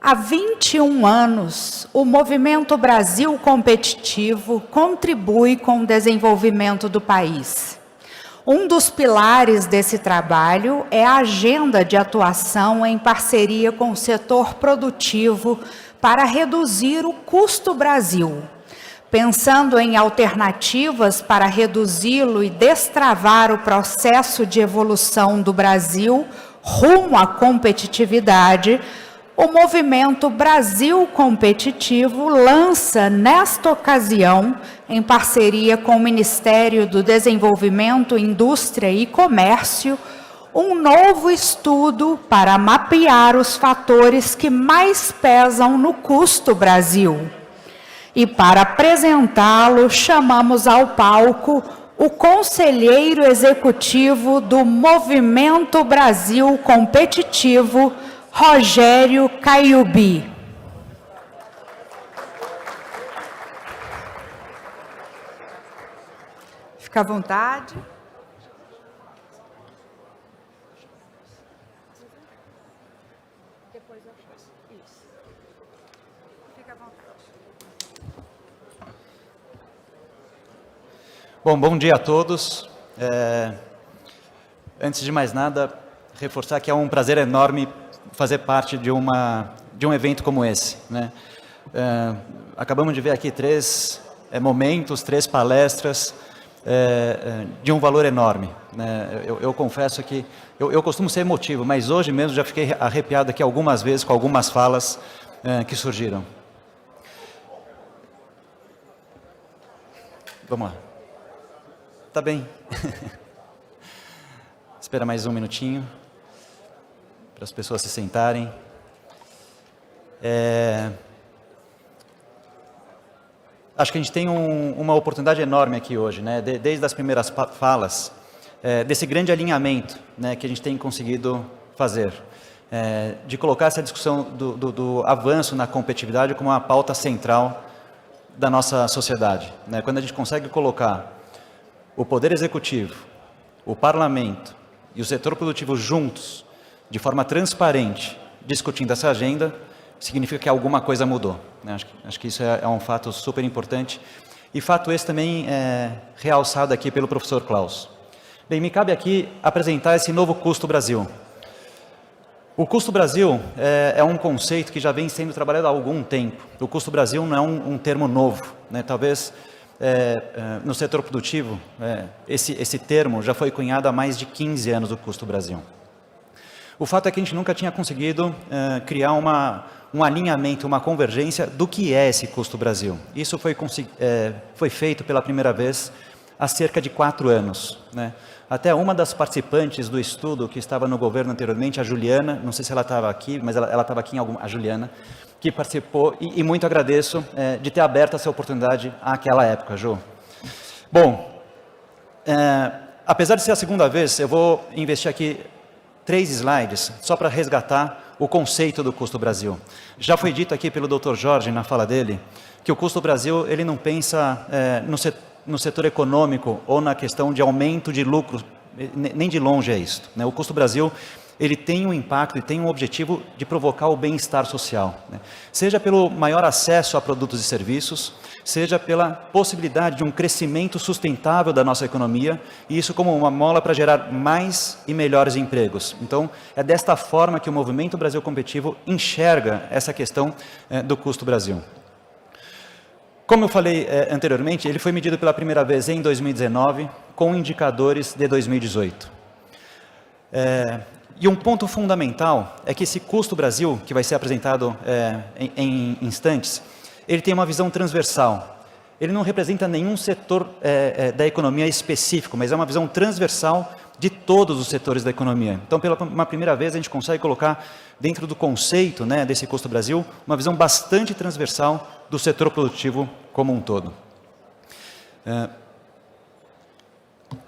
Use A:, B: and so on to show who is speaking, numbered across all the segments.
A: Há 21 anos, o Movimento Brasil Competitivo contribui com o desenvolvimento do país. Um dos pilares desse trabalho é a agenda de atuação em parceria com o setor produtivo para reduzir o custo Brasil, pensando em alternativas para reduzi-lo e destravar o processo de evolução do Brasil rumo à competitividade. O Movimento Brasil Competitivo lança, nesta ocasião, em parceria com o Ministério do Desenvolvimento, Indústria e Comércio, um novo estudo para mapear os fatores que mais pesam no custo Brasil. E para apresentá-lo, chamamos ao palco o conselheiro executivo do Movimento Brasil Competitivo, Rogério Caiubi. Fica à vontade. Depois eu faço isso. Fica à vontade.
B: Bom dia a todos. Antes de mais nada, reforçar que é um prazer enorme fazer parte de um evento como esse, né? Acabamos de ver aqui três momentos, três palestras de um valor enorme, né? Eu confesso que eu costumo ser emotivo, mas hoje mesmo já fiquei arrepiado aqui algumas vezes com algumas falas que surgiram. Vamos lá. Tá bem. Espera mais um minutinho para as pessoas se sentarem. Acho que a gente tem uma oportunidade enorme aqui hoje, né? Desde as primeiras falas, desse grande alinhamento, né, que a gente tem conseguido fazer, de colocar essa discussão do avanço na competitividade como uma pauta central da nossa sociedade, né? Quando a gente consegue colocar o Poder Executivo, o Parlamento e o setor produtivo juntos, de forma transparente, discutindo essa agenda, significa que alguma coisa mudou, né? Acho que isso é um fato super importante. E fato esse também realçado aqui pelo professor Klaus. Bem, me cabe aqui apresentar esse novo custo Brasil. O custo Brasil é um conceito que já vem sendo trabalhado há algum tempo. O custo Brasil não é um termo novo, né? Talvez no setor produtivo, esse termo já foi cunhado há mais de 15 anos, o custo Brasil. O fato é que a gente nunca tinha conseguido criar um alinhamento, uma convergência do que é esse custo Brasil. Isso foi feito pela primeira vez há cerca de 4 anos, né? Até uma das participantes do estudo que estava no governo anteriormente, a Juliana, não sei se ela estava aqui, mas ela estava aqui a Juliana, que participou, e muito agradeço de ter aberto essa oportunidade àquela época, Ju. Bom, apesar de ser a segunda vez, eu vou investir aqui 3 slides, só para resgatar o conceito do custo Brasil. Já foi dito aqui pelo Dr. Jorge, na fala dele, que o custo Brasil, ele não pensa no setor econômico ou na questão de aumento de lucro, nem de longe é isso, né? O custo Brasil, ele tem um impacto e tem um objetivo de provocar o bem-estar social, né? Seja pelo maior acesso a produtos e serviços, seja pela possibilidade de um crescimento sustentável da nossa economia, e isso como uma mola para gerar mais e melhores empregos. Então, é desta forma que o Movimento Brasil Competitivo enxerga essa questão do custo Brasil. Como eu falei anteriormente, ele foi medido pela primeira vez em 2019, com indicadores de 2018. E um ponto fundamental é que esse custo Brasil, que vai ser apresentado em instantes, ele tem uma visão transversal. Ele não representa nenhum setor da economia específico, mas é uma visão transversal de todos os setores da economia. Então, pela uma primeira vez, a gente consegue colocar dentro do conceito, né, desse custo Brasil, uma visão bastante transversal do setor produtivo como um todo.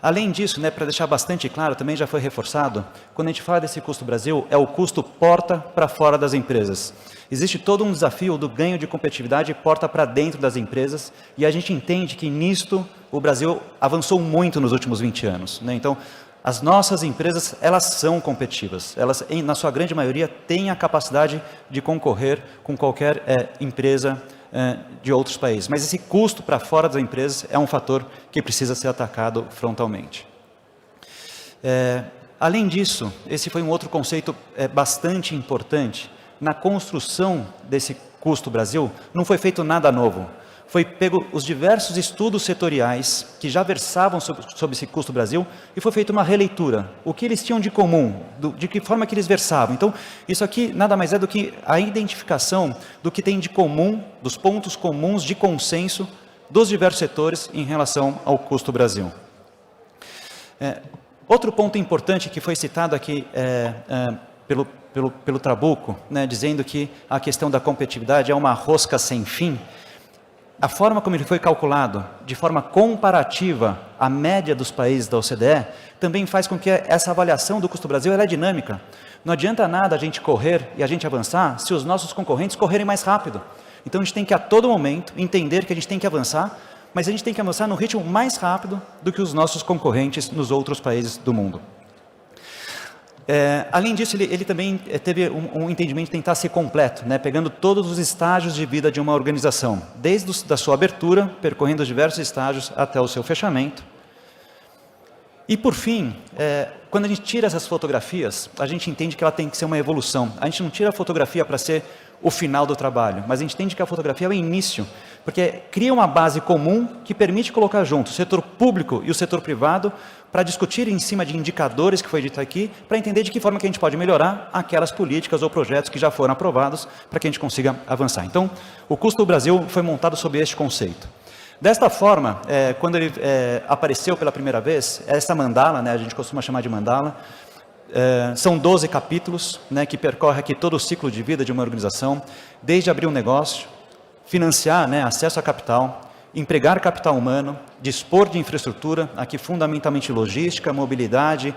B: Além disso, né, para deixar bastante claro, também já foi reforçado, quando a gente fala desse custo Brasil, é o custo porta para fora das empresas. Existe todo um desafio do ganho de competitividade porta para dentro das empresas, e a gente entende que nisto o Brasil avançou muito nos últimos 20 anos, né? Então, As nossas empresas, elas são competitivas. Elas, na sua grande maioria, têm a capacidade de concorrer com qualquer empresa de outros países. Mas esse custo para fora das empresas é um fator que precisa ser atacado frontalmente. Além disso, esse foi um outro conceito bastante importante. Na construção desse custo Brasil, não foi feito nada novo. Foi pego os diversos estudos setoriais que já versavam sobre esse custo Brasil e foi feita uma releitura. O que eles tinham de comum, de que forma que eles versavam. Então, isso aqui nada mais é do que a identificação do que tem de comum, dos pontos comuns de consenso dos diversos setores em relação ao custo Brasil. Outro ponto importante que foi citado aqui pelo Trabuco, né, dizendo que a questão da competitividade é uma rosca sem fim. A forma como ele foi calculado, de forma comparativa à média dos países da OCDE, também faz com que essa avaliação do custo Brasil ela é dinâmica. Não adianta nada a gente correr e a gente avançar se os nossos concorrentes correrem mais rápido. Então a gente tem que a todo momento entender que a gente tem que avançar, mas a gente tem que avançar no ritmo mais rápido do que os nossos concorrentes nos outros países do mundo. Além disso, ele também teve um entendimento de tentar ser completo, né, pegando todos os estágios de vida de uma organização, desde da sua abertura, percorrendo os diversos estágios até o seu fechamento. E por fim, quando a gente tira essas fotografias, a gente entende que ela tem que ser uma evolução. A gente não tira a fotografia para ser o final do trabalho, mas a gente entende que a fotografia é o início, porque cria uma base comum que permite colocar junto o setor público e o setor privado para discutir em cima de indicadores que foi dito aqui, para entender de que forma que a gente pode melhorar aquelas políticas ou projetos que já foram aprovados para que a gente consiga avançar. Então, o custo do Brasil foi montado sob este conceito. Desta forma, quando ele apareceu pela primeira vez, essa mandala, né, a gente costuma chamar de mandala, são 12 capítulos, né, que percorre aqui todo o ciclo de vida de uma organização, desde abrir um negócio, financiar, né, acesso a capital, empregar capital humano, dispor de infraestrutura, aqui fundamentalmente logística, mobilidade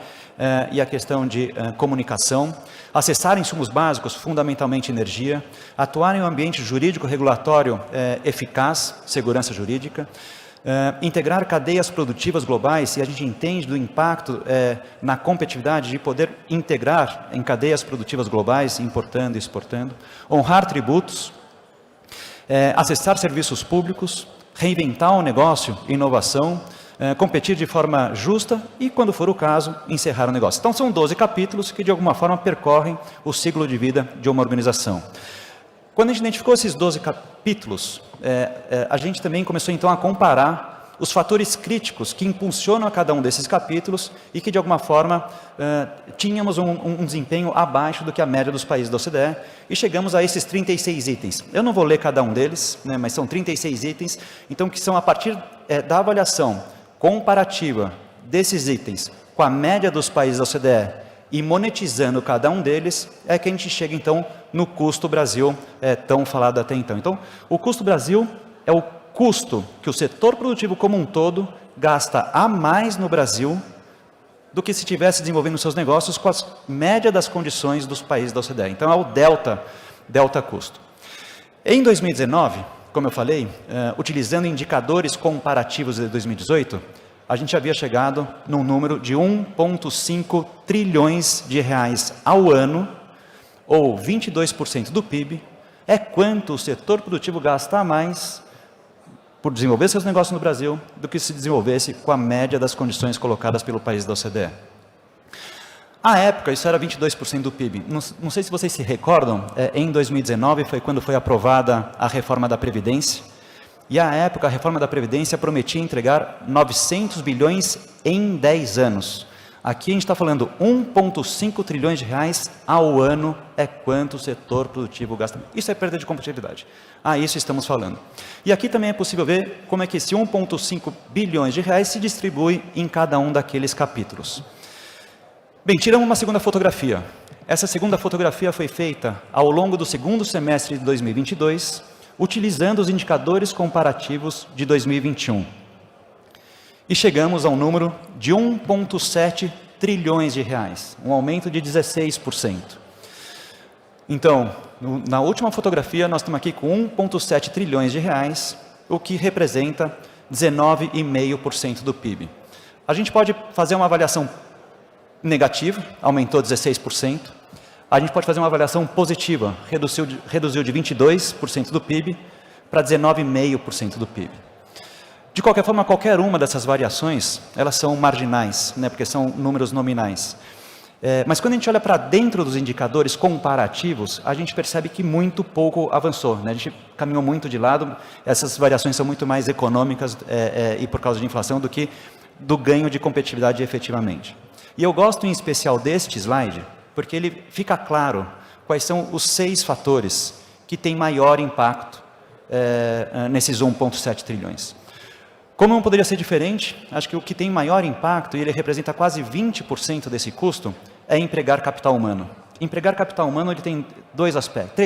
B: e a questão de comunicação, acessar insumos básicos, fundamentalmente energia, atuar em um ambiente jurídico regulatório eficaz, segurança jurídica, integrar cadeias produtivas globais, e a gente entende do impacto na competitividade de poder integrar em cadeias produtivas globais, importando e exportando, honrar tributos, acessar serviços públicos, reinventar o negócio, inovação, competir de forma justa e, quando for o caso, encerrar o negócio. Então, são 12 capítulos que, de alguma forma, percorrem o ciclo de vida de uma organização. Quando a gente identificou esses 12 capítulos, a gente também começou, então, a comparar os fatores críticos que impulsionam a cada um desses capítulos e que, de alguma forma, tínhamos um desempenho abaixo do que a média dos países da OCDE e chegamos a esses 36 itens. Eu não vou ler cada um deles, né, mas são 36 itens, então, que são a partir da avaliação comparativa desses itens com a média dos países da OCDE e monetizando cada um deles, é que a gente chega, então, no custo Brasil, tão falado até então. Então, o custo Brasil é o custo que o setor produtivo como um todo gasta a mais no Brasil do que se estivesse desenvolvendo seus negócios com a média das condições dos países da OCDE. Então, é o delta custo. Em 2019, como eu falei, utilizando indicadores comparativos de 2018, a gente havia chegado num número de 1,5 trilhões de reais ao ano, ou 22% do PIB, é quanto o setor produtivo gasta a mais por desenvolver seus negócios no Brasil do que se desenvolvesse com a média das condições colocadas pelo país da OCDE. À época, isso era 22% do PIB. Não sei se vocês se recordam, em 2019 foi quando foi aprovada a reforma da Previdência, e à época a reforma da Previdência prometia entregar 900 bilhões em 10 anos. Aqui a gente está falando 1,5 trilhões de reais ao ano é quanto o setor produtivo gasta. Isso é perda de competitividade. Isso estamos falando. E aqui também é possível ver como é que esse 1,5 bilhões de reais se distribui em cada um daqueles capítulos. Bem, tiramos uma segunda fotografia. Essa segunda fotografia foi feita ao longo do segundo semestre de 2022, utilizando os indicadores comparativos de 2021. E chegamos ao número de 1,7 trilhões de reais, um aumento de 16%. Então, na última fotografia, nós estamos aqui com 1,7 trilhões de reais, o que representa 19,5% do PIB. A gente pode fazer uma avaliação negativo, aumentou 16%. A gente pode fazer uma avaliação positiva, reduziu de 22% do PIB para 19,5% do PIB. De qualquer forma, qualquer uma dessas variações, elas são marginais, né, porque são números nominais. Mas quando a gente olha para dentro dos indicadores comparativos, a gente percebe que muito pouco avançou, né? A gente caminhou muito de lado, essas variações são muito mais econômicas e por causa de inflação do que do ganho de competitividade efetivamente. E eu gosto em especial deste slide, porque ele fica claro quais são os 6 fatores que têm maior impacto nesses 1,7 trilhões. Como não poderia ser diferente, acho que o que tem maior impacto, e ele representa quase 20% desse custo, é empregar capital humano. Empregar capital humano ele tem 3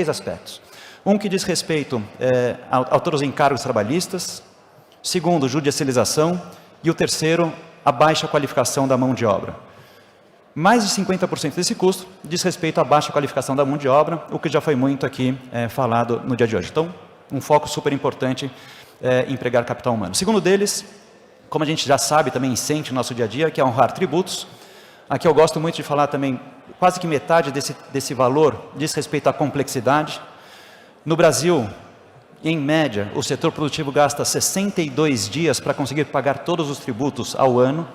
B: aspectos. Um que diz respeito a todos os encargos trabalhistas, segundo, judicialização, e o terceiro, a baixa qualificação da mão de obra. Mais de 50% desse custo diz respeito à baixa qualificação da mão de obra, o que já foi muito aqui falado no dia de hoje. Então, um foco super importante empregar capital humano. O segundo deles, como a gente já sabe também e sente no nosso dia a dia, que é honrar tributos. Aqui eu gosto muito de falar também, quase que metade desse valor diz respeito à complexidade. No Brasil, em média, o setor produtivo gasta 62 dias para conseguir pagar todos os tributos ao ano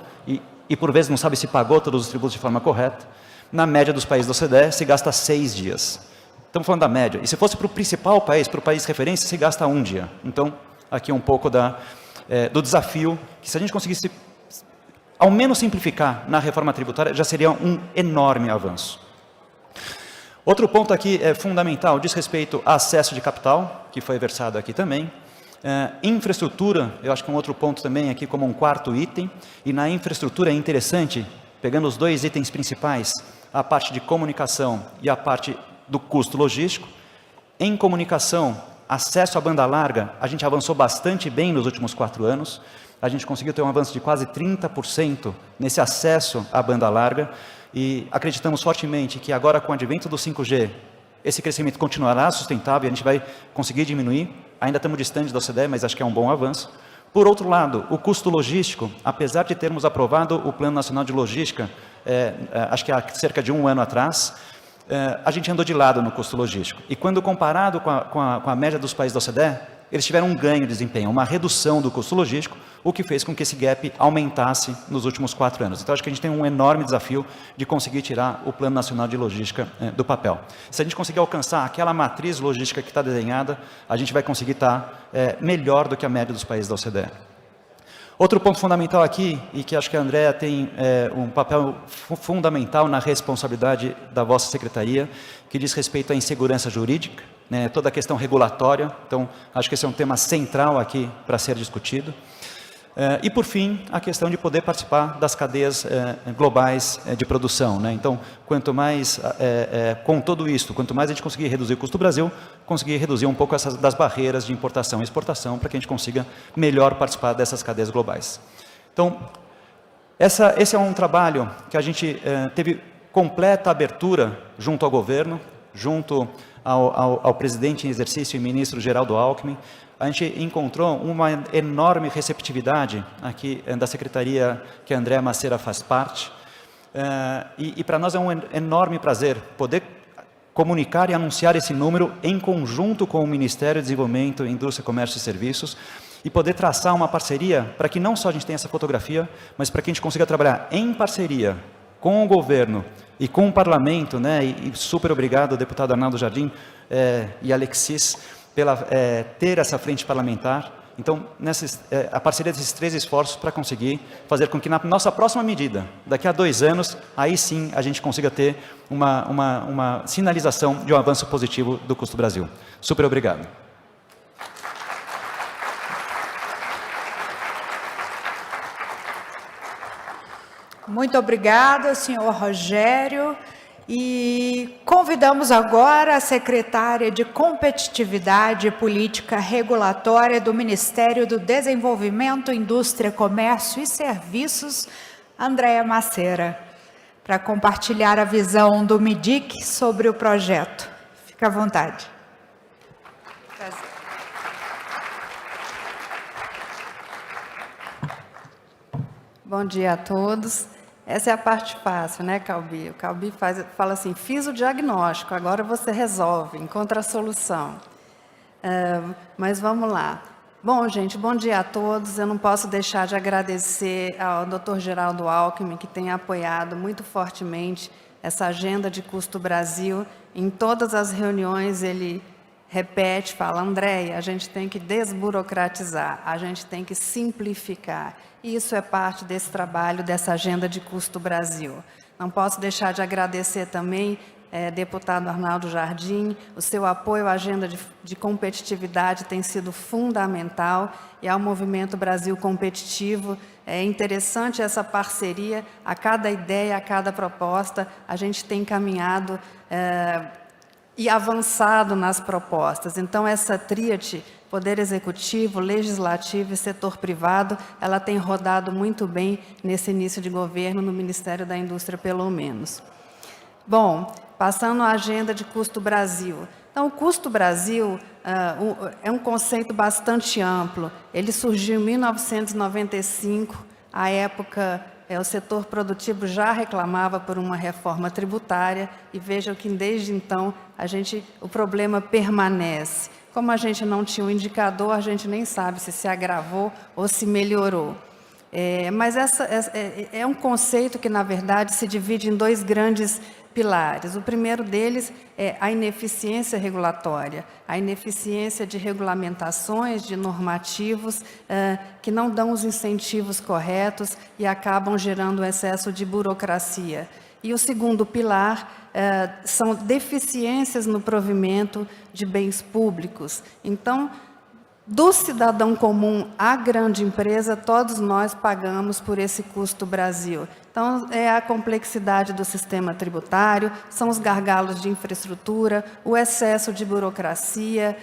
B: e por vezes não sabe se pagou todos os tributos de forma correta. Na média dos países da OCDE, se gasta 6 dias. Estamos falando da média. E se fosse para o principal país, para o país referência, se gasta 1 dia. Então, aqui um pouco do desafio, que se a gente conseguisse ao menos simplificar na reforma tributária, já seria um enorme avanço. Outro ponto aqui fundamental, diz respeito a acesso de capital, que foi versado aqui também. Infraestrutura, eu acho que é um outro ponto também aqui como um quarto item, e na infraestrutura é interessante, pegando os 2 itens principais, a parte de comunicação e a parte do custo logístico. Em comunicação, acesso à banda larga, a gente avançou bastante bem nos últimos 4 anos, a gente conseguiu ter um avanço de quase 30% nesse acesso à banda larga, e acreditamos fortemente que agora com o advento do 5G, esse crescimento continuará sustentável e a gente vai conseguir diminuir. Ainda estamos distantes da OCDE, mas acho que é um bom avanço. Por outro lado, o custo logístico, apesar de termos aprovado o Plano Nacional de Logística, acho que há cerca de 1 ano atrás, a gente andou de lado no custo logístico. E quando comparado com a média dos países da OCDE, eles tiveram um ganho de desempenho, uma redução do custo logístico, o que fez com que esse gap aumentasse nos últimos 4 anos. Então, acho que a gente tem um enorme desafio de conseguir tirar o Plano Nacional de Logística do papel. Se a gente conseguir alcançar aquela matriz logística que está desenhada, a gente vai conseguir estar melhor do que a média dos países da OCDE. Outro ponto fundamental aqui, e que acho que a Andrea tem um papel fundamental na responsabilidade da vossa secretaria, que diz respeito à insegurança jurídica, né, toda a questão regulatória. Então, acho que esse é um tema central aqui para ser discutido. E, por fim, a questão de poder participar das cadeias globais de produção, né? Então, quanto mais, com tudo isso, quanto mais a gente conseguir reduzir o custo do Brasil, conseguir reduzir um pouco das barreiras de importação e exportação, para que a gente consiga melhor participar dessas cadeias globais. Então, esse é um trabalho que a gente teve completa abertura junto ao governo, junto ao presidente em exercício e ministro Geraldo Alckmin. A gente encontrou uma enorme receptividade aqui da secretaria que a Andrea Macera faz parte. E para nós é um enorme prazer poder comunicar e anunciar esse número em conjunto com o Ministério do Desenvolvimento, Indústria, Comércio e Serviços, e poder traçar uma parceria para que não só a gente tenha essa fotografia, mas para que a gente consiga trabalhar em parceria com o governo e com o parlamento, né? E super obrigado, deputado Arnaldo Jardim e Alexis, pela ter essa frente parlamentar. Então, a parceria desses 3 esforços para conseguir fazer com que na nossa próxima medida, daqui a 2 anos, aí sim a gente consiga ter uma sinalização de um avanço positivo do custo Brasil. Super obrigado.
A: Muito obrigada, senhor Rogério. E convidamos agora a secretária de Competitividade e Política Regulatória do Ministério do Desenvolvimento, Indústria, Comércio e Serviços, Andrea Macera, para compartilhar a visão do MIDIC sobre o projeto. Fique à vontade. Prazer.
C: Bom dia a todos. Essa é a parte fácil, né, Calbi? O Calbi fala assim, fiz o diagnóstico, agora você resolve, encontra a solução. Mas vamos lá. Bom, gente, bom dia a todos. Eu não posso deixar de agradecer ao Dr. Geraldo Alckmin, que tem apoiado muito fortemente essa agenda de Custo Brasil. Em todas as reuniões ele repete, fala, Andréia, a gente tem que desburocratizar, a gente tem que simplificar. E isso é parte desse trabalho, dessa agenda de Custo Brasil. Não posso deixar de agradecer também, deputado Arnaldo Jardim, o seu apoio à agenda de competitividade tem sido fundamental e ao Movimento Brasil Competitivo. É interessante essa parceria, a cada ideia, a cada proposta, a gente tem caminhado e avançado nas propostas. Então, essa tríade, Poder Executivo, Legislativo e Setor Privado, ela tem rodado muito bem nesse início de governo no Ministério da Indústria, pelo menos. Bom, passando à agenda de Custo Brasil. Então, o Custo Brasil é um conceito bastante amplo. Ele surgiu em 1995, à época o setor produtivo já reclamava por uma reforma tributária e vejam que desde então o problema permanece. Como a gente não tinha um indicador, a gente nem sabe se agravou ou se melhorou. Mas é um conceito que, na verdade, se divide em dois grandes pilares. O primeiro deles é a ineficiência regulatória, a ineficiência de regulamentações, de normativos que não dão os incentivos corretos e acabam gerando excesso de burocracia. E o segundo pilar são deficiências no provimento de bens públicos. Então, do cidadão comum à grande empresa, todos nós pagamos por esse Custo Brasil. Então, é a complexidade do sistema tributário, são os gargalos de infraestrutura, o excesso de burocracia,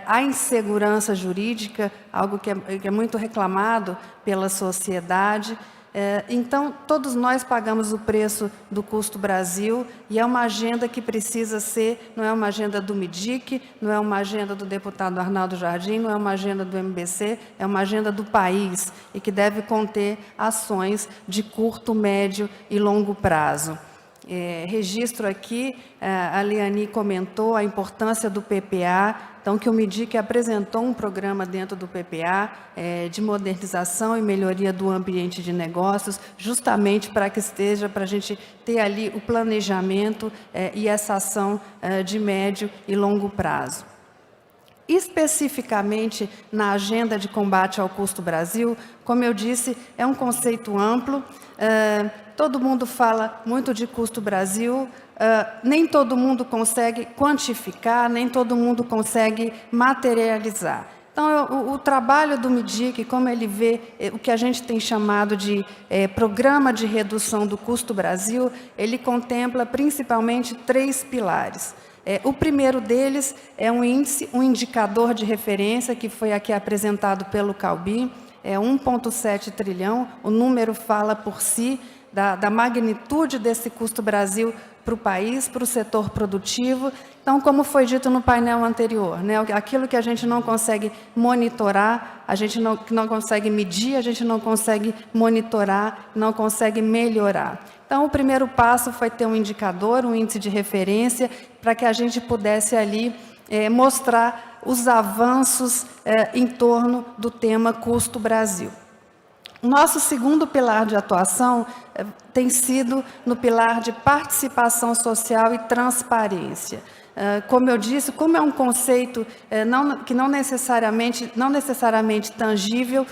C: a insegurança jurídica, algo que é muito reclamado pela sociedade. Então, todos nós pagamos o preço do Custo Brasil e é uma agenda que precisa ser, não é uma agenda do MIDIC, não é uma agenda do deputado Arnaldo Jardim, não é uma agenda do MBC, é uma agenda do país e que deve conter ações de curto, médio e longo prazo. Registro aqui, a Leani comentou a importância do PPA, então que o MIDIC apresentou um programa dentro do PPA de modernização e melhoria do ambiente de negócios, justamente para que esteja, para a gente ter ali o planejamento e essa ação de médio e longo prazo. Especificamente na agenda de combate ao Custo Brasil, como eu disse, é um conceito amplo, todo mundo fala muito de Custo Brasil, nem todo mundo consegue quantificar, nem todo mundo consegue materializar. Então, o trabalho do MIDIC, como ele vê o que a gente tem chamado de Programa de Redução do Custo Brasil, ele contempla principalmente 3 pilares. O primeiro deles é um índice, um indicador de referência, que foi aqui apresentado pelo Calbi, 1,7 trilhão, o número fala por si, da magnitude desse Custo Brasil para o país, para o setor produtivo. Então, como foi dito no painel anterior, né, aquilo que a gente não consegue monitorar, a gente não consegue medir, a gente não consegue monitorar, não consegue melhorar. Então, o primeiro passo foi ter um indicador, um índice de referência, para que a gente pudesse ali mostrar os avanços em torno do tema Custo Brasil. Nosso segundo pilar de atuação tem sido no pilar de participação social e transparência. Como eu disse, como é um conceito que não necessariamente tangível,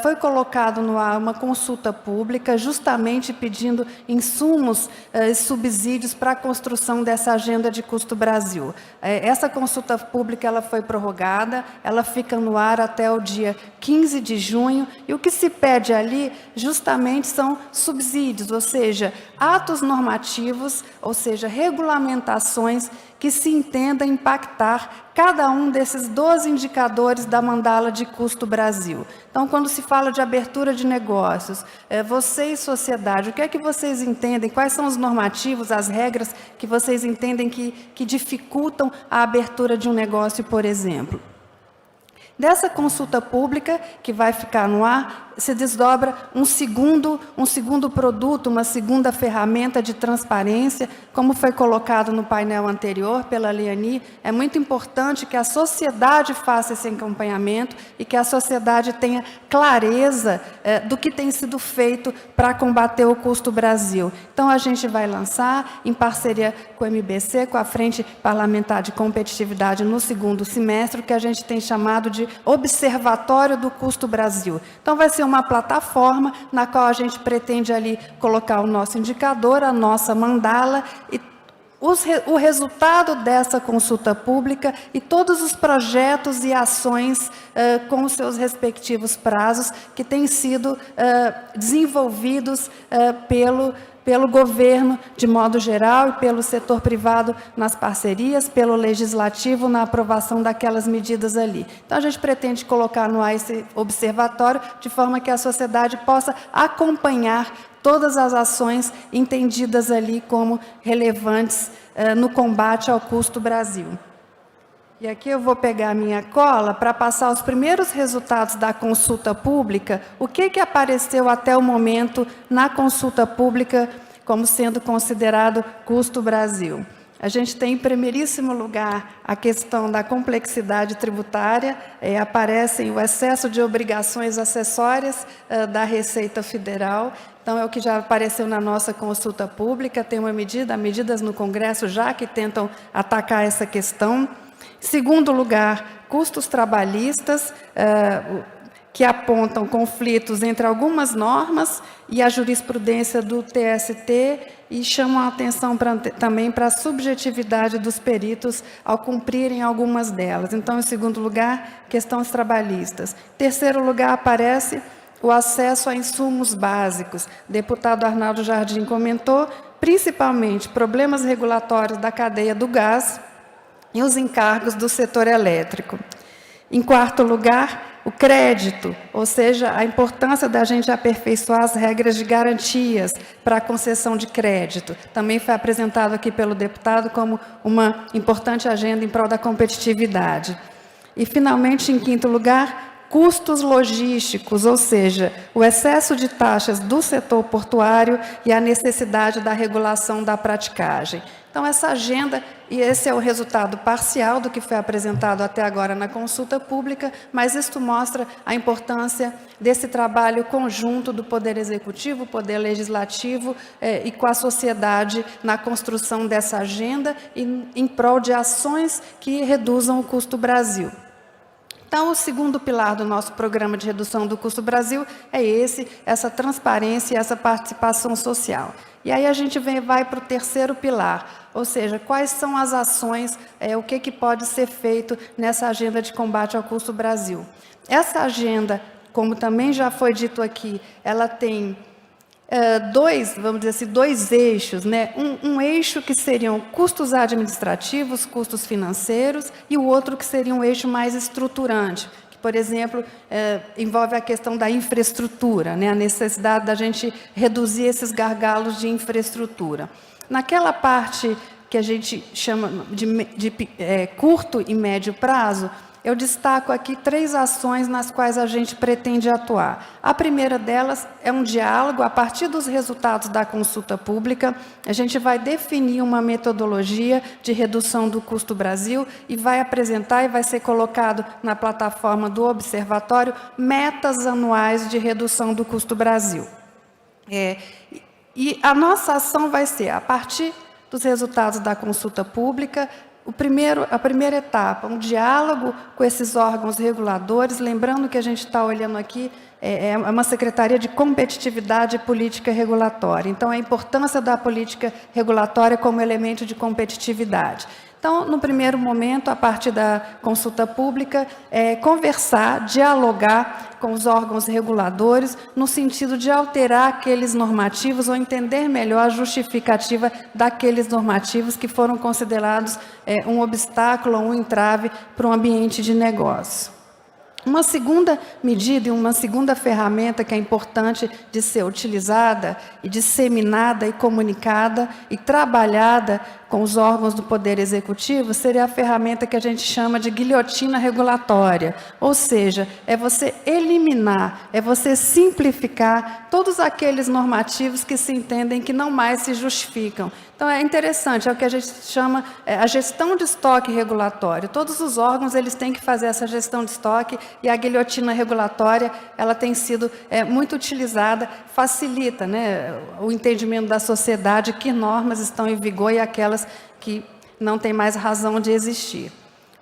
C: foi colocado no ar uma consulta pública, justamente pedindo insumos e subsídios para a construção dessa agenda de Custo Brasil. Essa consulta pública ela foi prorrogada, ela fica no ar até o dia 15 de junho, e o que se pede ali justamente são subsídios, ou seja, atos normativos, ou seja, regulamentações que se entenda impactar cada um desses 12 indicadores da mandala de Custo Brasil. Então, quando se fala de abertura de negócios, vocês, sociedade, o que é que vocês entendem? Quais são os normativos, as regras que vocês entendem que dificultam a abertura de um negócio, por exemplo? Dessa consulta pública, que vai ficar no ar, se desdobra um segundo produto, uma segunda ferramenta de transparência, como foi colocado no painel anterior pela Liani. É muito importante que a sociedade faça esse acompanhamento e que a sociedade tenha clareza do que tem sido feito para combater o custo Brasil. Então, a gente vai lançar, em parceria com o MBC, com a Frente Parlamentar de Competitividade, no segundo semestre, o que a gente tem chamado de Observatório do Custo Brasil. Então, vai ser uma plataforma na qual a gente pretende ali colocar o nosso indicador, a nossa mandala, e o resultado dessa consulta pública e todos os projetos e ações com os seus respectivos prazos que têm sido desenvolvidos pelo governo, de modo geral, e pelo setor privado nas parcerias, pelo legislativo na aprovação daquelas medidas ali. Então, a gente pretende colocar no ar esse observatório, de forma que a sociedade possa acompanhar todas as ações entendidas ali como relevantes no combate ao custo Brasil. E aqui eu vou pegar a minha cola para passar os primeiros resultados da consulta pública, o que apareceu até o momento na consulta pública como sendo considerado custo Brasil. A gente tem, em primeiríssimo lugar, a questão da complexidade tributária, aparecem o excesso de obrigações acessórias da Receita Federal. Então, é o que já apareceu na nossa consulta pública, tem medidas no Congresso já que tentam atacar essa questão. Em segundo lugar, custos trabalhistas, que apontam conflitos entre algumas normas e a jurisprudência do TST e chamam a atenção também para a subjetividade dos peritos ao cumprirem algumas delas. Então, em segundo lugar, questões trabalhistas. Em terceiro lugar, aparece o acesso a insumos básicos. O deputado Arnaldo Jardim comentou, principalmente problemas regulatórios da cadeia do gás e os encargos do setor elétrico. Em quarto lugar, o crédito, ou seja, a importância da gente aperfeiçoar as regras de garantias para a concessão de crédito. Também foi apresentado aqui pelo deputado como uma importante agenda em prol da competitividade. E, finalmente, em quinto lugar, custos logísticos, ou seja, o excesso de taxas do setor portuário e a necessidade da regulação da praticagem. Então, essa agenda, e esse é o resultado parcial do que foi apresentado até agora na consulta pública, mas isto mostra a importância desse trabalho conjunto do Poder Executivo, Poder Legislativo e com a sociedade na construção dessa agenda e em prol de ações que reduzam o custo Brasil. Então, o segundo pilar do nosso programa de redução do custo Brasil é essa transparência e essa participação social. E aí a gente vai para o terceiro pilar, ou seja, quais são as ações, o que pode ser feito nessa agenda de combate ao custo Brasil. Essa agenda, como também já foi dito aqui, ela tem vamos dizer assim, dois eixos, né? Um eixo que seriam custos administrativos, custos financeiros, e o outro que seria um eixo mais estruturante, que, por exemplo, envolve a questão da infraestrutura, né? A necessidade da gente reduzir esses gargalos de infraestrutura. Naquela parte que a gente chama de curto e médio prazo, eu destaco aqui 3 ações nas quais a gente pretende atuar. A primeira delas é um diálogo. A partir dos resultados da consulta pública, a gente vai definir uma metodologia de redução do custo Brasil e vai apresentar e vai ser colocado na plataforma do Observatório metas anuais de redução do custo Brasil. E a nossa ação vai ser, a partir dos resultados da consulta pública, a primeira etapa, um diálogo com esses órgãos reguladores, lembrando que a gente está olhando aqui, é uma Secretaria de Competitividade e Política Regulatória. Então, a importância da política regulatória como elemento de competitividade. Então, no primeiro momento, a partir da consulta pública, conversar, dialogar com os órgãos reguladores, no sentido de alterar aqueles normativos ou entender melhor a justificativa daqueles normativos que foram considerados um obstáculo ou um entrave para o ambiente de negócio. Uma segunda medida e uma segunda ferramenta que é importante de ser utilizada e disseminada e comunicada e trabalhada com os órgãos do Poder Executivo seria a ferramenta que a gente chama de guilhotina regulatória. Ou seja, é você eliminar, é você simplificar todos aqueles normativos que se entendem que não mais se justificam. Então, é interessante, é o que a gente chama a gestão de estoque regulatório. Todos os órgãos eles têm que fazer essa gestão de estoque e a guilhotina regulatória ela tem sido muito utilizada, facilita, né, o entendimento da sociedade, que normas estão em vigor e aquelas que não têm mais razão de existir.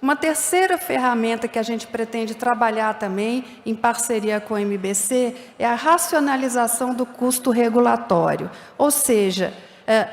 C: Uma terceira ferramenta que a gente pretende trabalhar também, em parceria com o MBC, é a racionalização do custo regulatório. Ou seja,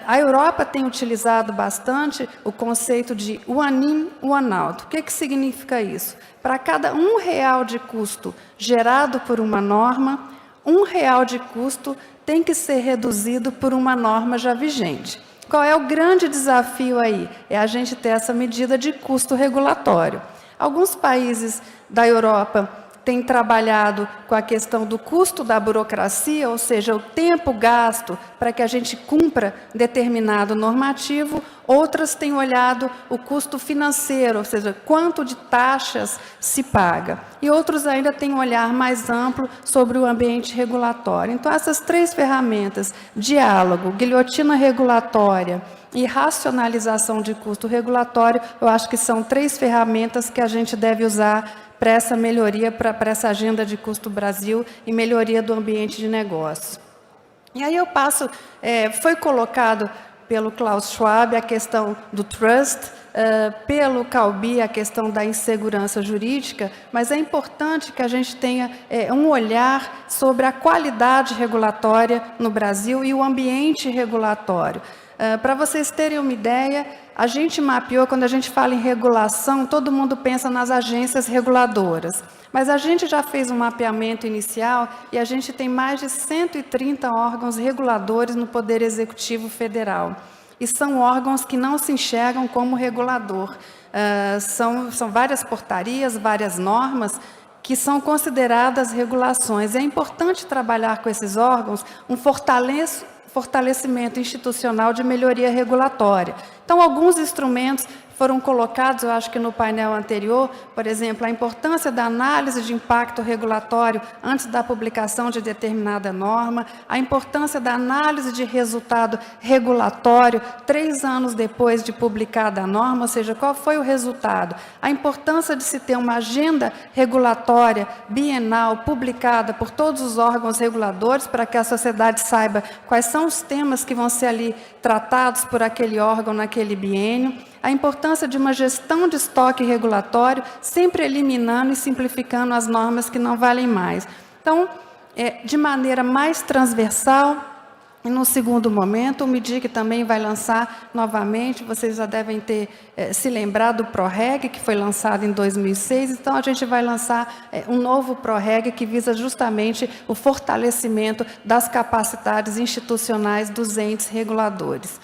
C: a Europa tem utilizado bastante o conceito de one in, one out. O que significa isso? Para cada R$1 de custo gerado por uma norma, R$1 de custo tem que ser reduzido por uma norma já vigente. Qual é o grande desafio aí? É a gente ter essa medida de custo regulatório. Alguns países da Europa têm trabalhado com a questão do custo da burocracia, ou seja, o tempo gasto para que a gente cumpra determinado normativo. Outras têm olhado o custo financeiro, ou seja, quanto de taxas se paga. E outros ainda têm um olhar mais amplo sobre o ambiente regulatório. Então, essas três ferramentas, diálogo, guilhotina regulatória e racionalização de custo regulatório, eu acho que são três ferramentas que a gente deve usar para essa melhoria, para essa agenda de custo Brasil e melhoria do ambiente de negócios. E aí eu passo, foi colocado pelo Klaus Schwab a questão do trust, pelo Calbi a questão da insegurança jurídica, mas é importante que a gente tenha um olhar sobre a qualidade regulatória no Brasil e o ambiente regulatório. Para vocês terem uma ideia, a gente mapeou, quando a gente fala em regulação, todo mundo pensa nas agências reguladoras. Mas a gente já fez um mapeamento inicial e a gente tem mais de 130 órgãos reguladores no Poder Executivo Federal. E são órgãos que não se enxergam como regulador. São várias portarias, várias normas que são consideradas regulações. É importante trabalhar com esses órgãos um fortalecimento institucional de melhoria regulatória. Então, alguns instrumentos foram colocados, eu acho que no painel anterior, por exemplo, a importância da análise de impacto regulatório antes da publicação de determinada norma, a importância da análise de resultado regulatório 3 anos depois de publicada a norma, ou seja, qual foi o resultado, a importância de se ter uma agenda regulatória bienal publicada por todos os órgãos reguladores para que a sociedade saiba quais são os temas que vão ser ali tratados por aquele órgão naquele biênio, a importância de uma gestão de estoque regulatório, sempre eliminando e simplificando as normas que não valem mais. Então, de maneira mais transversal, e no segundo momento, o MIDIC também vai lançar novamente, vocês já devem ter se lembrado do PROREG, que foi lançado em 2006, então a gente vai lançar um novo PROREG que visa justamente o fortalecimento das capacidades institucionais dos entes reguladores.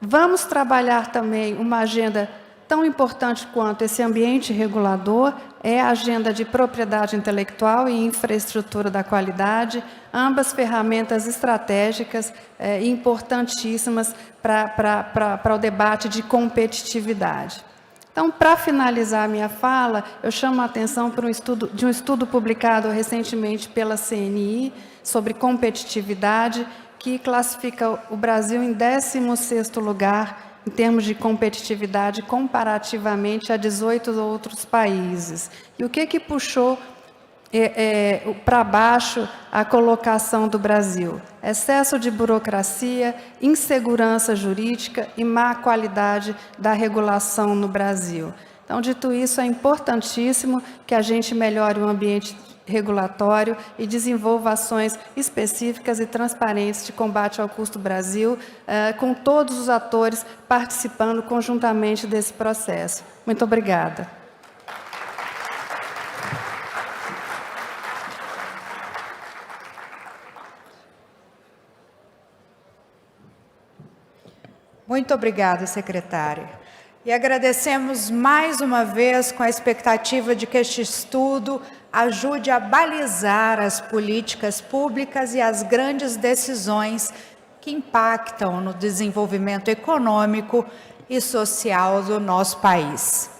C: Vamos trabalhar também uma agenda tão importante quanto esse ambiente regulador, é a agenda de propriedade intelectual e infraestrutura da qualidade, ambas ferramentas estratégicas importantíssimas para o debate de competitividade. Então, para finalizar a minha fala, eu chamo a atenção para um estudo publicado recentemente pela CNI sobre competitividade, que classifica o Brasil em 16º lugar em termos de competitividade comparativamente a 18 outros países. E o que puxou para baixo a colocação do Brasil? Excesso de burocracia, insegurança jurídica e má qualidade da regulação no Brasil. Então, dito isso, é importantíssimo que a gente melhore o ambiente regulatório e desenvolva ações específicas e transparentes de combate ao custo Brasil, com todos os atores participando conjuntamente desse processo. Muito obrigada.
A: Muito obrigada, secretária. E agradecemos mais uma vez com a expectativa de que este estudo ajude a balizar as políticas públicas e as grandes decisões que impactam no desenvolvimento econômico e social do nosso país.